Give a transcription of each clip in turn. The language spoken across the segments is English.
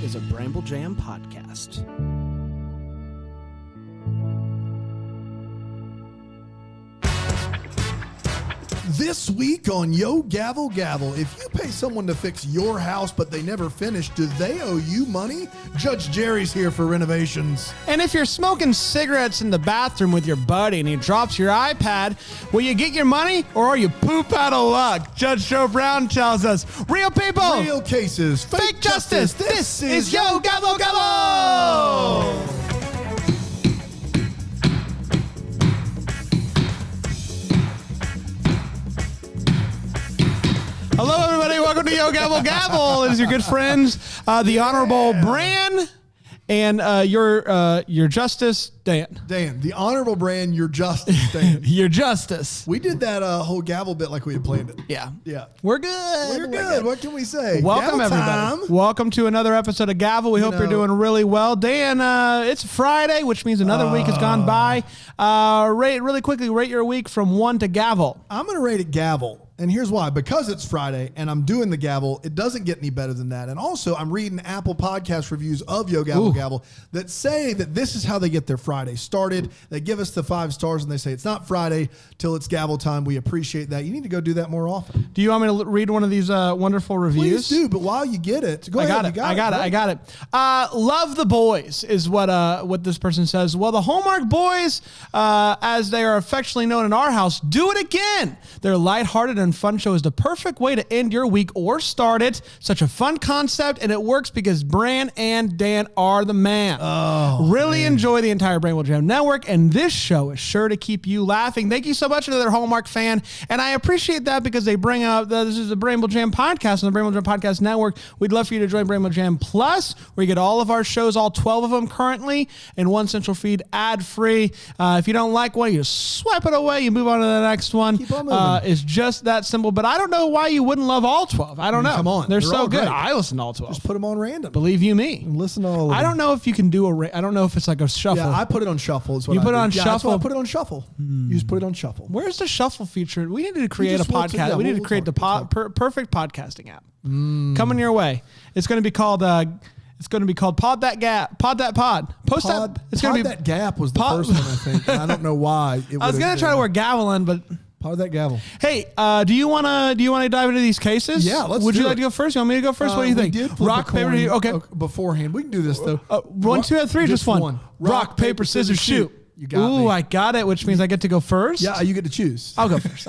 is a Bramble Jam podcast. This week on Yo Gavel Gavel, if you pay someone to fix your house but they never finish, do they owe you money? Judge Jerry's here for renovations. And if you're smoking cigarettes in the bathroom with your buddy and he drops your iPad, will you get your money or are you poop out of luck? Judge Joe Brown tells us, real people, real cases, fake justice. This is Yo Gavel Gavel! Hello, everybody. Welcome to Yo Gavel Gavel. It is your good friends, the Honorable Bran and your Justice, Dan. Dan, the Honorable Bran, your Justice, Dan. Your Justice. We did that whole gavel bit like we had planned it. Yeah. Yeah. We're good. We're good. What can we say? Welcome, Gavel everybody. time. Welcome to another episode of Gavel. We hope you're doing really well. Dan, it's Friday, which means another week has gone by. Rate your week from 1 to Gavel. I'm going to rate it gavel. And here's why. Because it's Friday and I'm doing the gavel, it doesn't get any better than that. And also, I'm reading Apple Podcast reviews of Yo Gavel Gavel that say that this is how they get their Friday started. They give us the 5 stars and they say it's not Friday till it's gavel time. We appreciate that. You need to go do that more often. Do you want me to read one of these wonderful reviews? Please do, but while you get it, go ahead. I got it. Love the boys is what this person says. Well, the Hallmark boys, as they are affectionately known in our house, do it again. They're lighthearted and fun show is the perfect way to end your week or start it. Such a fun concept, and it works because Bran and Dan are the man. Really enjoy the entire Bramble Jam network, and this show is sure to keep you laughing. Thank you so much to their Hallmark fan, and I appreciate that because they bring out this is the Bramble Jam podcast on the Bramble Jam Podcast Network. We'd love for you to join Bramble Jam Plus, where you get all of our shows, all 12 of them currently, in one central feed, ad-free. If you don't like one, you just swipe it away. You move on to the next one. Keep on moving. It's just that simple, but I don't know why you wouldn't love all 12. I don't know. Come on. They're so all good. great. I listen to all 12. Just put them on random. Believe you me. And listen to all of them. I don't know if you can do I don't know if it's like a shuffle. Yeah, I put it on shuffle. Is what You put it on Yeah, shuffle? I put it on shuffle. You just put it on shuffle. Where's the shuffle feature? We need to create a just want to- podcast. yeah, We need to we'll create talk. the perfect podcasting app. Coming your way. It's going to be called Pod That Gap. Pod That Pod. Post that. It's going to be That Gap was the first one, I think. And I don't know why. I was going to try to work gavel in, but Pod That Gavel. hey, do you want to dive into these cases? Yeah, let's Would do you like it. to go first? You want me to go first? What do you think? We did flip Rock, a paper, coin, okay. Beforehand. We can do this, though. 1, 2, 3, just one. Rock, paper, scissors, shoot. You got me. Ooh, I got it, which means I get to go first? Yeah, you get to choose. I'll go first.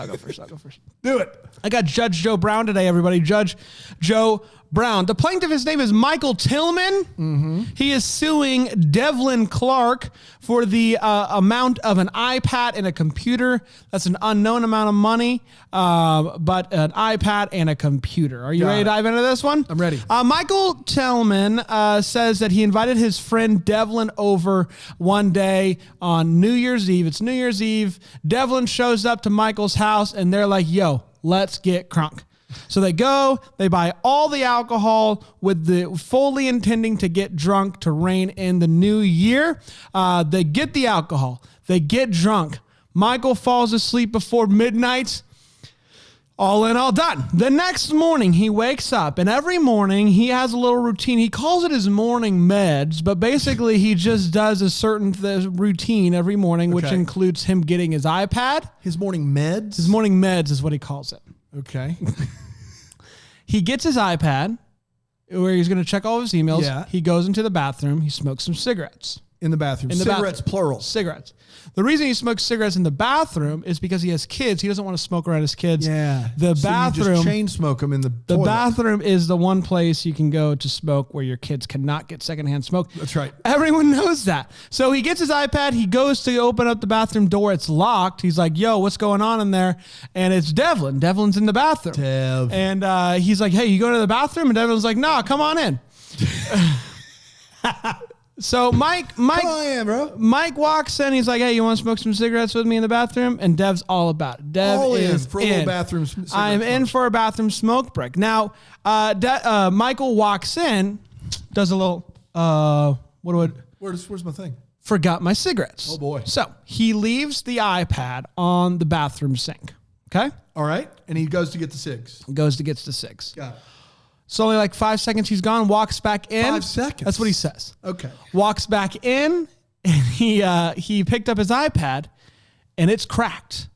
Do it. I got Judge Joe Brown today, everybody. Judge Joe Brown. The plaintiff, his name is Michael Tillman. Mm-hmm. He is suing Devlin Clark for the amount of an iPad and a computer. That's an unknown amount of money, but an iPad and a computer. Are you ready to dive into this one? I'm ready. Michael Tillman says that he invited his friend Devlin over one day on New Year's Eve. It's New Year's Eve. Devlin shows up to Michael's house, and they're like, yo, let's get crunk. So they go, they buy all the alcohol with the fully intending to get drunk to reign in the new year. They get the alcohol. They get drunk. Michael falls asleep before midnight. All in, all done. The next morning, he wakes up, and every morning he has a little routine. He calls it his morning meds, but basically he just does a certain routine every morning, which includes him getting his iPad. His morning meds? His morning meds is what he calls it. Okay. He gets his iPad, where he's going to check all of his emails. Yeah. He goes into the bathroom. He smokes some cigarettes. In the bathroom. Cigarettes, plural. Cigarettes. The reason he smokes cigarettes in the bathroom is because he has kids. He doesn't want to smoke around his kids. Yeah. The so bathroom. You just chain smoke them in the The toilet. bathroom is the one place you can go to smoke where your kids cannot get secondhand smoke. That's right. Everyone knows that. So he gets his iPad. He goes to open up the bathroom door. It's locked. He's like, yo, what's going on in there? And it's Devlin. Devlin's in the bathroom. Dev. And he's like, hey, you go to the bathroom? And Devlin's like, nah, come on in. So Mike Come on in, bro. Mike walks in. He's like, hey, you want to smoke some cigarettes with me in the bathroom? And Dev's all about it. Dev All in is for a little bathroom cigarette I'm in smoke. for a bathroom smoke break. Now, Michael walks in, does a little, Where's my thing? forgot my cigarettes. Oh, boy. So he leaves the iPad on the bathroom sink. Okay? All right. And he goes to get the cigs. Goes to gets the cigs. Got it. So only like 5 seconds he's gone, walks back in. 5 seconds? That's what he says. Okay. Walks back in, and he picked up his iPad, and it's cracked.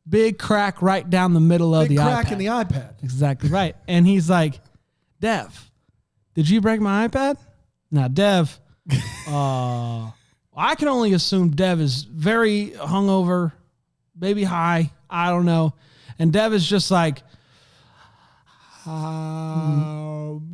Big crack right down the middle of the iPad. Big crack in the iPad. Exactly right. And he's like, Dev, did you break my iPad? Now, Dev, I can only assume Dev is very hungover, maybe high. I don't know. And Dev is just like,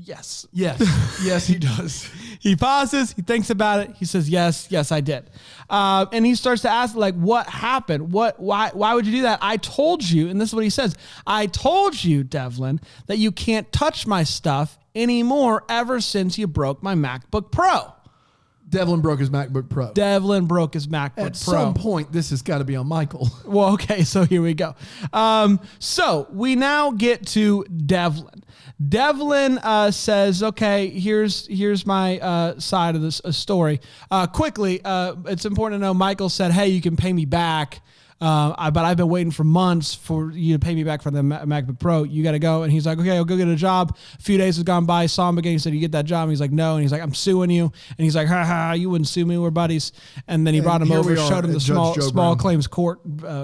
yes. Yes. Yes, he does. He pauses. He thinks about it. He says, yes, I did. And he starts to ask, like, what happened? Why would you do that? I told you, and this is what he says, I told you, Devlin, that you can't touch my stuff anymore ever since you broke my MacBook Pro. Devlin broke his MacBook Pro. Devlin broke his MacBook Pro. At some point, this has got to be on Michael. Well, okay, so here we go. So we now get to Devlin. Devlin says, okay, here's my side of this story. Quickly, it's important to know Michael said, hey, you can pay me back. But I've been waiting for months for you to pay me back for the MacBook Pro. You got to go. And he's like, okay, I'll go get a job. A few days has gone by. Saw him again. He said, you get that job? And he's like, no. And he's like, I'm suing you. And he's like, ha, you wouldn't sue me. We're buddies. And then he brought him over, showed him the small claims court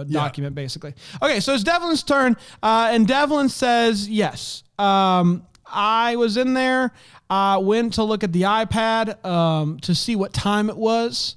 document, basically. Okay, so it's Devlin's turn. And Devlin says, yes. I was in there. Went to look at the iPad to see what time it was.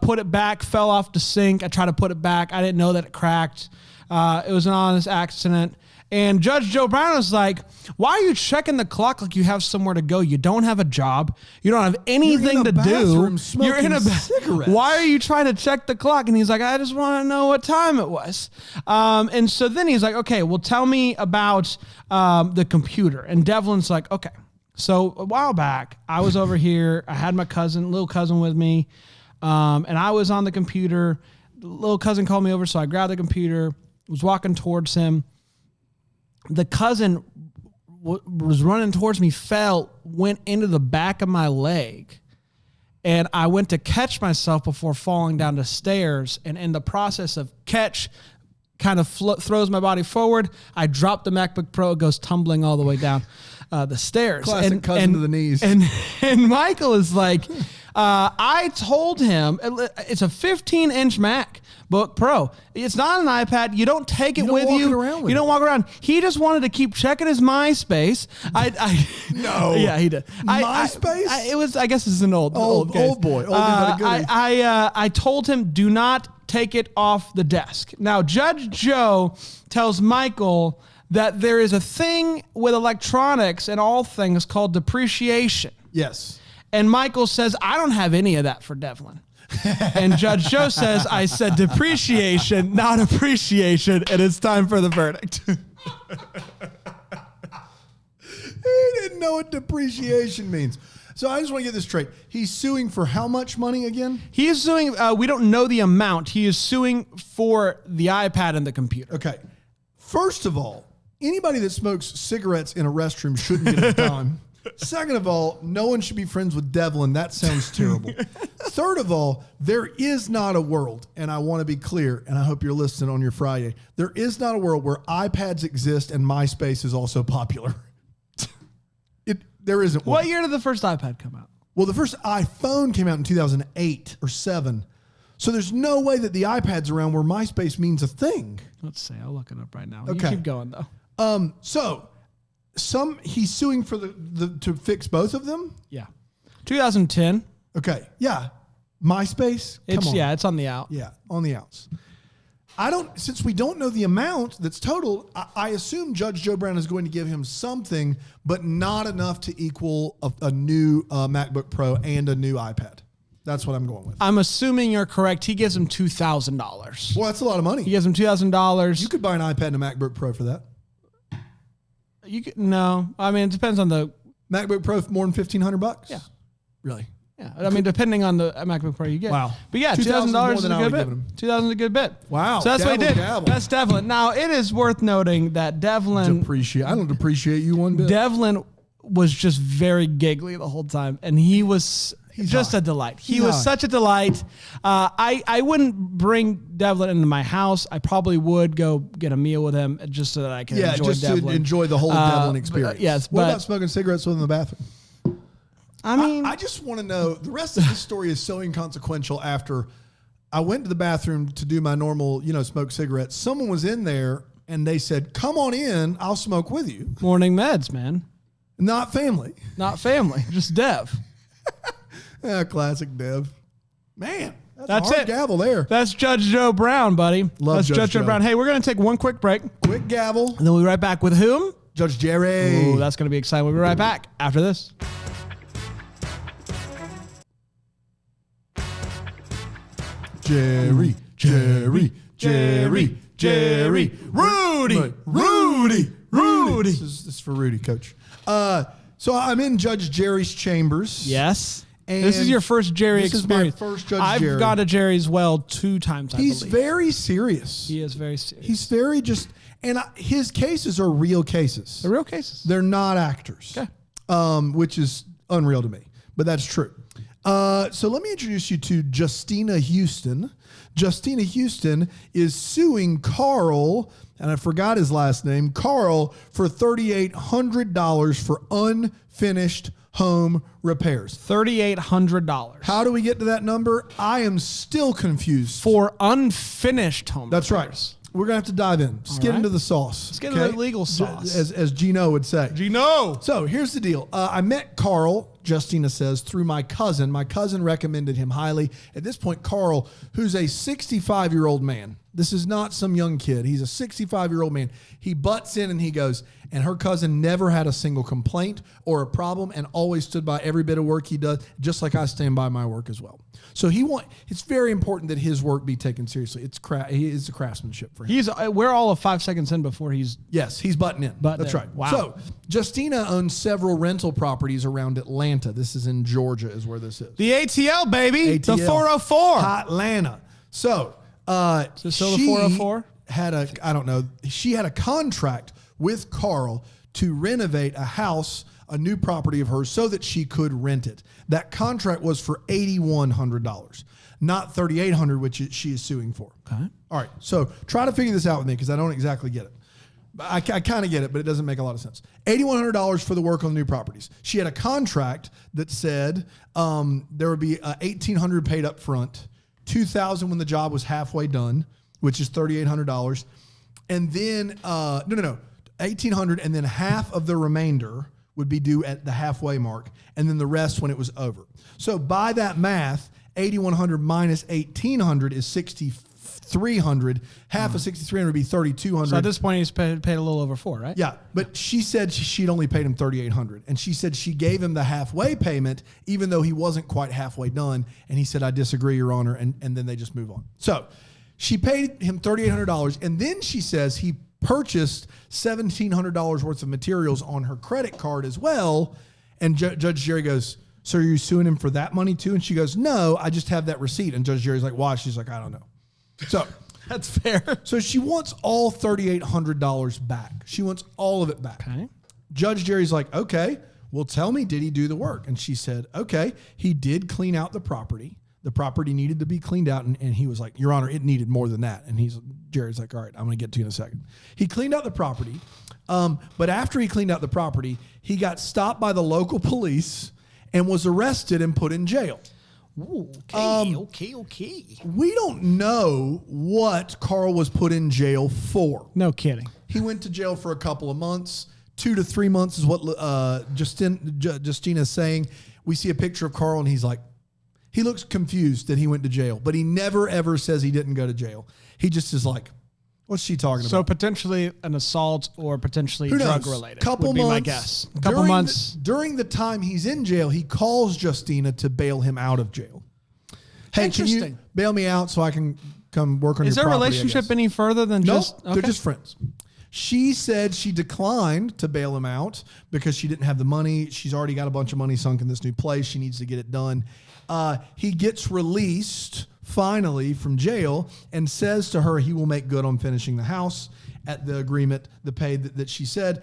Put it back, fell off the sink. I tried to put it back. I didn't know that it cracked. It was an honest accident. And Judge Joe Brown was like, why are you checking the clock like you have somewhere to go? You don't have a job. You don't have anything to do. You're in a cigarette. Why are you trying to check the clock? And he's like, I just want to know what time it was. And so then he's like, okay, well, tell me about the computer. And Devlin's like, okay. So a while back, I was over here. I had my little cousin with me. And I was on the computer. The little cousin called me over, so I grabbed the computer, was walking towards him. The cousin was running towards me, went into the back of my leg. And I went to catch myself before falling down the stairs. And in the process of catch, kind of throws my body forward. I drop the MacBook Pro. It goes tumbling all the way down the stairs. Classic cousin to the knees. And Michael is like... I told him it's a 15-inch MacBook Pro. It's not an iPad. You don't take it with you. You don't walk around. He just wanted to keep checking his MySpace. No. Yeah, he did. MySpace? It was. I guess it's an old boy. I told him do not take it off the desk. Now Judge Joe tells Michael that there is a thing with electronics and all things called depreciation. Yes. And Michael says, I don't have any of that for Devlin. And Judge Joe says, I said depreciation, not appreciation, and it's time for the verdict. He didn't know what depreciation means. So I just want to get this straight. He's suing for how much money again? He is suing, we don't know the amount. He is suing for the iPad and the computer. Okay. First of all, anybody that smokes cigarettes in a restroom shouldn't get a dime. Second of all, no one should be friends with Devlin. That sounds terrible. Third of all, there is not a world, and I want to be clear, and I hope you're listening on your Friday, there is not a world where iPads exist and MySpace is also popular. There isn't one. What year did the first iPad come out? Well, the first iPhone came out in 2008 or 7. So there's no way that the iPad's around where MySpace means a thing. Let's see. I'll look it up right now. Okay. You keep going, though. He's suing for to fix both of them? Yeah. 2010. Okay. Yeah. MySpace? Come on. Yeah, it's on the out. Yeah, on the outs. Since we don't know the amount that's total, I assume Judge Joe Brown is going to give him something, but not enough to equal a new MacBook Pro and a new iPad. That's what I'm going with. I'm assuming you're correct. He gives him $2,000. Well, that's a lot of money. He gives him $2,000. You could buy an iPad and a MacBook Pro for that. No. I mean, it depends on the MacBook Pro more than $1,500. Yeah. Really? Yeah. I mean, depending on the MacBook Pro you get. Wow. But yeah, $2,000 is a good bit. $2,000 is a good bit. Wow. So that's what he did. Gavel. That's Devlin. Now, it is worth noting that Devlin... I don't depreciate you one bit. Devlin was just very giggly the whole time. And he was Just a delight. He was such a delight. I wouldn't bring Devlin into my house. I probably would go get a meal with him just so that I can enjoy just Devlin. to enjoy the whole Devlin experience. Yes. What about smoking cigarettes with him in the bathroom? I mean, I just want to know, the rest of this story is so inconsequential. After I went to the bathroom to do my normal, smoke cigarettes, someone was in there and they said, come on in, I'll smoke with you. Morning meds, man. Not family. Not family, just Dev. Classic Dev. Man, that's hard it. Gavel there. That's Judge Joe Brown, buddy. Love Judge Joe Brown. Hey, we're going to take one quick break. Quick gavel. And then we'll be right back with whom? Judge Jerry. Ooh, that's going to be exciting. We'll be right back after this. Rudy. This is for Rudy, Coach. So I'm in Judge Jerry's chambers. Yes. And this is your first Jerry experience. This is my first Judge Jerry. I've gone to Jerry's well 2 times, I believe. He's very serious. He is very serious. He's very his cases are real cases. They're real cases. They're not actors. Okay. Which is unreal to me, but that's true. So let me introduce you to Justina Houston. Justina Houston is suing Carl, and I forgot his last name, Carl, for $3,800 for unfinished home repairs. $3,800. How do we get to that number? I am still confused. For unfinished home That's repairs. right. We're going to have to dive in. Let's get into the sauce. Let's get into the legal sauce. As Gino would say. Gino! So here's the deal. I met Carl, Justina says, through my cousin. My cousin recommended him highly. At this point, Carl, who's a 65-year-old man. This is not some young kid. He's a 65-year-old man. He butts in and he goes, and her cousin never had a single complaint or a problem and always stood by every bit of work he does, just like I stand by my work as well. So it's very important that his work be taken seriously. It's a craftsmanship for him. We're all of 5 seconds in before he's... Yes, he's butting in. That's right. Wow. So Justina owns several rental properties around Atlanta. This is in Georgia is where this is. The ATL, baby. ATL. The 404. Atlanta. So... Is it still the 404? She had a contract with Carl to renovate a house, a new property of hers, so that she could rent it. That contract was for $8,100, not $3,800, which she is suing for. Okay. All right. So try to figure this out with me because I don't exactly get it. I kind of get it, but it doesn't make a lot of sense. $8,100 for the work on the new properties. She had a contract that said there would be $1,800 paid up front, $2,000 when the job was halfway done, which is $3,800, and then $1,800, and then half of the remainder would be due at the halfway mark, and then the rest when it was over. So by that math, $8,100 minus $1,800 is $6,300. Half of $6,300 would be $3,200. So at this point, he's paid a little over $4,000, right? Yeah, but she said she'd only paid him $3,800, and she said she gave him the halfway payment, even though he wasn't quite halfway done. And he said, "I disagree, Your Honor," and then they just move on. So she paid him $3,800, and then she says he purchased $1,700 worth of materials on her credit card as well. And Judge Jerry goes, "So are you suing him for that money too?" And she goes, "No, I just have that receipt." And Judge Jerry's like, "Why?" She's like, "I don't know." So that's fair. So she wants all $3,800 back. She wants all of it back. Okay. Judge Jerry's like, "Okay, well, tell me, did he do the work?" And she said, "Okay, he did clean out the property. The property needed to be cleaned out." And he was like, "Your Honor, it needed more than that." And Jerry's like, "All right, I'm going to get to you in a second." He cleaned out the property. But after he cleaned out the property, he got stopped by the local police and was arrested and put in jail. Ooh, okay. We don't know what Carl was put in jail for. No kidding. He went to jail for a couple of months. 2 to 3 months is what Justina's saying. We see a picture of Carl and he looks confused that he went to jail, but he never ever says he didn't go to jail. He just is like, what's she talking about? So potentially an assault or potentially drug related. Couple would months. Be my guess. Couple months. During the time he's in jail, he calls Justina to bail him out of jail. Hey, can you bail me out so I can come work on your property? Is their relationship any further than just... Okay. They're just friends. She said she declined to bail him out because she didn't have the money. She's already got a bunch of money sunk in this new place. She needs to get it done. He gets released finally from jail and says to her he will make good on finishing the house at the agreement, the pay that she said.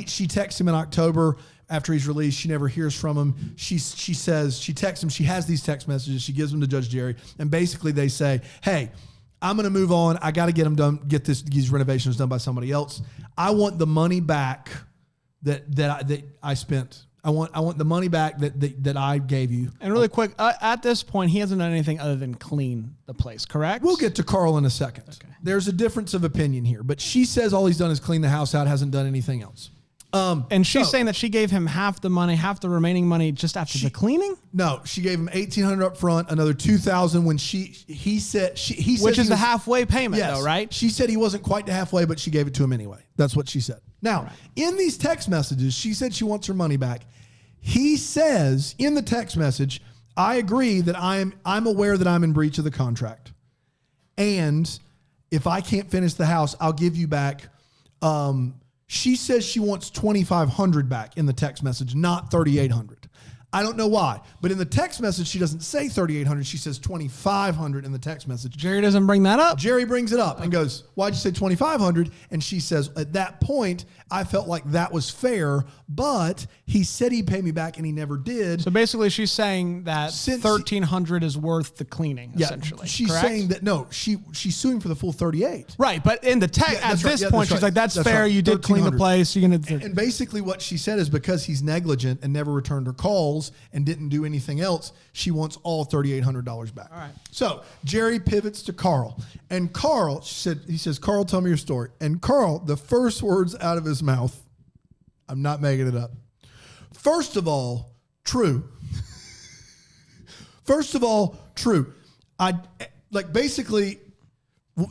She texts him in October after he's released. She never hears from him. She texts him. She has these text messages. She gives them to Judge Jerry. And basically they say, hey, I'm going to move on. I got to get them done, these renovations done by somebody else. I want the money back that I spent. I want the money back that I gave you. And really quick, at this point, he hasn't done anything other than clean the place, correct? We'll get to Carl in a second. Okay. There's a difference of opinion here, but she says all he's done is clean the house out, hasn't done anything else. And she's saying that she gave him half the money, half the remaining money just after the cleaning? No, she gave him $1,800 up front, another $2,000 when he said which is the halfway payment, though, right? She said he wasn't quite halfway, but she gave it to him anyway. That's what she said. Now, in these text messages, she said she wants her money back. He says in the text message, I agree that I'm aware that I'm in breach of the contract. And if I can't finish the house, I'll give you back. She says she wants $2,500 back in the text message, not $3,800. I don't know why, but in the text message, she doesn't say $3,800. She says $2,500 in the text message. Jerry doesn't bring that up. Jerry brings it up and goes, why'd you say $2,500? And she says, at that point, I felt like that was fair, but he said he'd pay me back and he never did. So basically she's saying that $1,300 is worth the cleaning, essentially. She's correct? saying that, no, she's suing for the full 38. Right, but in the text, at this point, she's like, that's fair. You did clean the place. You're gonna and basically what she said is because he's negligent and never returned her calls and didn't do anything else, she wants all $3,800 back. All right. So Jerry pivots to Carl. And Carl, he says, Carl, tell me your story. And Carl, the first words out of his mouth, I'm not making it up. First of all, true. First of all, true. Basically,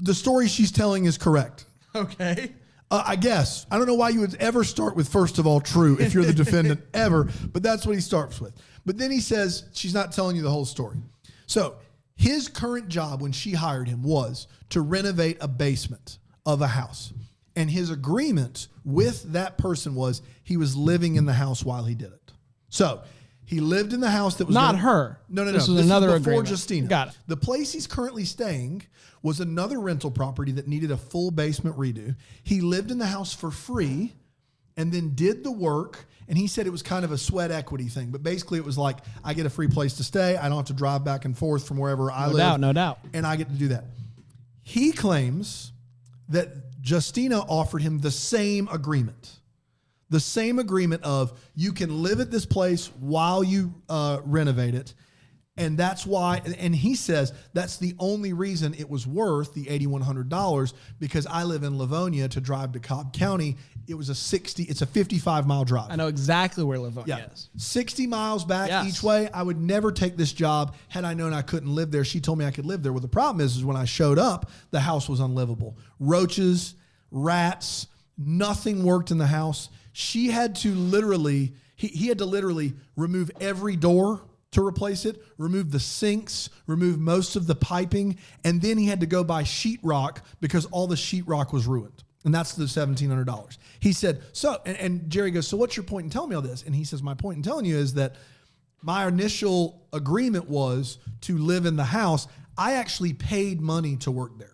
the story she's telling is correct. Okay. I guess. I don't know why you would ever start with first of all true if you're the defendant ever, but that's what he starts with. But then he says she's not telling you the whole story. So his current job when she hired him was to renovate a basement of a house. And his agreement with that person was he was living in the house while he did it. So he lived in the house that was not her. No. This was another before agreement. Justina. Got it. The place he's currently staying was another rental property that needed a full basement redo. He lived in the house for free and then did the work. And he said it was kind of a sweat equity thing. But basically it was like, I get a free place to stay. I don't have to drive back and forth from wherever I live. No doubt. And I get to do that. He claims that Justina offered him the same agreement. The same agreement of you can live at this place while you renovate it. And that's why, and he says that's the only reason it was worth the $8,100 because I live in Livonia to drive to Cobb County. It's a 55-mile drive. I know exactly where Livonia is. 60 miles back each way. I would never take this job had I known I couldn't live there. She told me I could live there. Well, the problem is when I showed up, the house was unlivable. Roaches, rats, nothing worked in the house. She had to literally, he had to literally remove every door to replace it, remove the sinks, remove most of the piping, and then he had to go buy sheetrock because all the sheetrock was ruined. And that's the $1,700. He said, and Jerry goes, so what's your point in telling me all this? And he says, my point in telling you is that my initial agreement was to live in the house. I actually paid money to work there.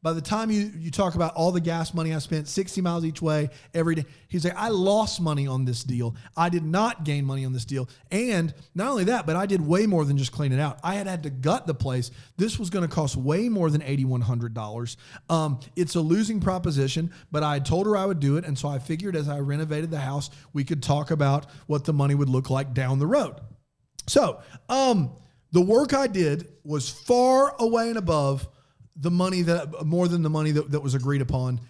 By the time you talk about all the gas money I spent, 60 miles each way every day, he's like, I lost money on this deal. I did not gain money on this deal. And not only that, but I did way more than just clean it out. I had to gut the place. This was going to cost way more than $8,100. It's a losing proposition, but I told her I would do it. And so I figured as I renovated the house, we could talk about what the money would look like down the road. So the work I did was far away and above the money more than the money that was agreed upon.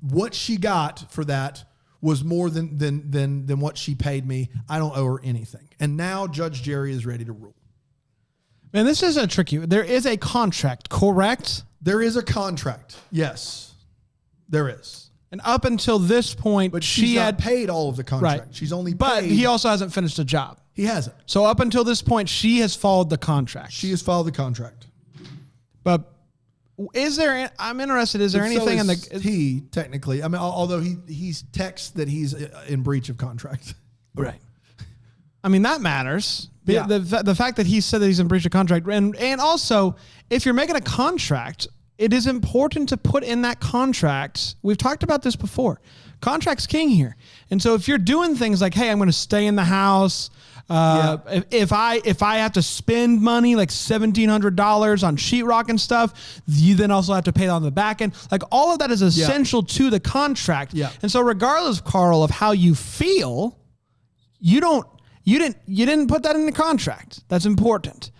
What she got for that was more than what she paid me. I don't owe her anything. And now Judge Jerry is ready to rule. Man, this isn't tricky. There is a contract, correct? There is a contract. Yes, there is. And up until this point, but she had paid all of the contract. Right. She's only paid. But he also hasn't finished the job. He hasn't. So up until this point, she has followed the contract. She has followed the contract. But I'm interested, is there anything in the... He, technically, I mean, although he's texts that he's in breach of contract. Right. I mean, that matters. Yeah. The fact that he said that he's in breach of contract. And also, if you're making a contract, it is important to put in that contract. We've talked about this before. Contract's king here. And so if you're doing things like, hey, I'm going to stay in the house. If I have to spend money like $1,700 on sheetrock and stuff, you then also have to pay on the back end. Like all of that is essential to the contract. Yeah. And so regardless, Carl, of how you feel, you didn't put that in the contract. That's important.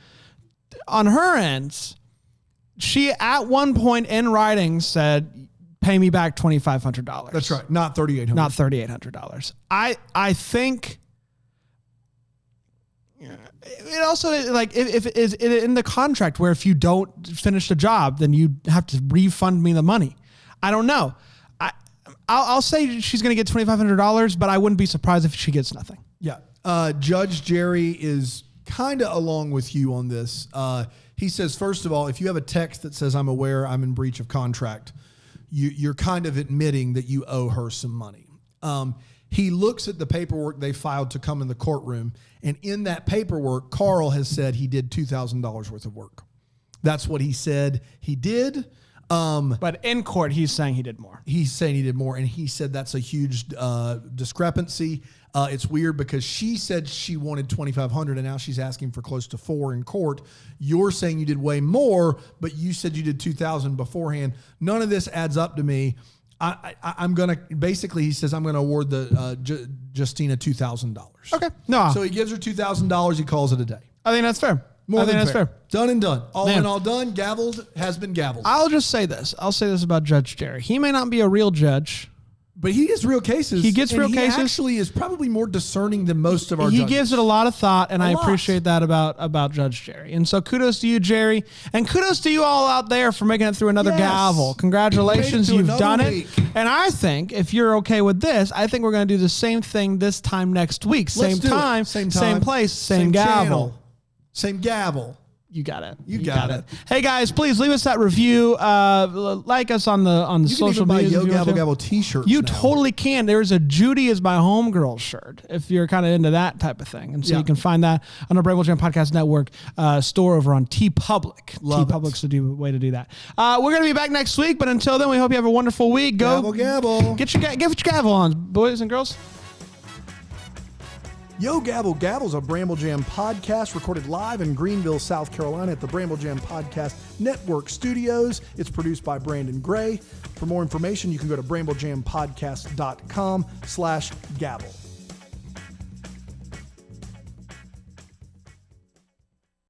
On her end, she at one point in writing said, pay me back $2,500. That's right. Not $3,800. Not $3,800. I think it also, like, if it is in the contract where if you don't finish the job, then you have to refund me the money. I don't know. I'll say she's going to get $2,500, but I wouldn't be surprised if she gets nothing. Yeah. Judge Jerry is kind of along with you on this. He says, first of all, if you have a text that says, I'm aware I'm in breach of contract, you're kind of admitting that you owe her some money. He looks at the paperwork they filed to come in the courtroom, and in that paperwork, Carl has said he did $2,000 worth of work. That's what he said he did. But in court, he's saying he did more. He's saying he did more, and he said that's a huge discrepancy. It's weird because she said she wanted $2,500, and now she's asking for close to $4,000 in court. You're saying you did way more, but you said you did $2,000 beforehand. None of this adds up to me. I'm gonna basically, he says, I'm gonna award the Justina $2,000. Okay, no. So he gives her $2,000. He calls it a day. I think that's fair. More I think than that's fair. Done and done. All Man. in, all done. Gavelled has been gavelled. I'll just say this. I'll say this about Judge Jerry. He may not be a real judge. But he gets real cases. He gets real cases. He actually is probably more discerning than most of our He judges. gives it a lot of thought, and I lot. appreciate that about Judge Jerry. And so kudos to you, Jerry. And kudos to you all out there for making it through another Yes. gavel. Congratulations, Made it to you've another done week. it. And I think, if you're okay with this, I think we're going to do the same thing this time next week. Let's Same do it. time, Same place, same gavel. channel. Same gavel. You got it. You got it. Hey guys, please leave us that review. Like us on the You social can even buy media. Yo if you want Gavel to. Gavel t-shirts You now. totally can. There's a Judy is my homegirl shirt if you're kind of into that type of thing. And so you can find that on the Bramble Jam Podcast Network store over on TeePublic. Love it. TeePublic's the way to do that. We're going to be back next week, but until then, we hope you have a wonderful week. Go Gavel. get your gavel on, boys and girls. Yo Gavel Gavel's a Bramble Jam podcast recorded live in Greenville, South Carolina at the Bramble Jam Podcast Network Studios. It's produced by Brandon Gray. For more information, you can go to bramblejampodcast.com/gavel.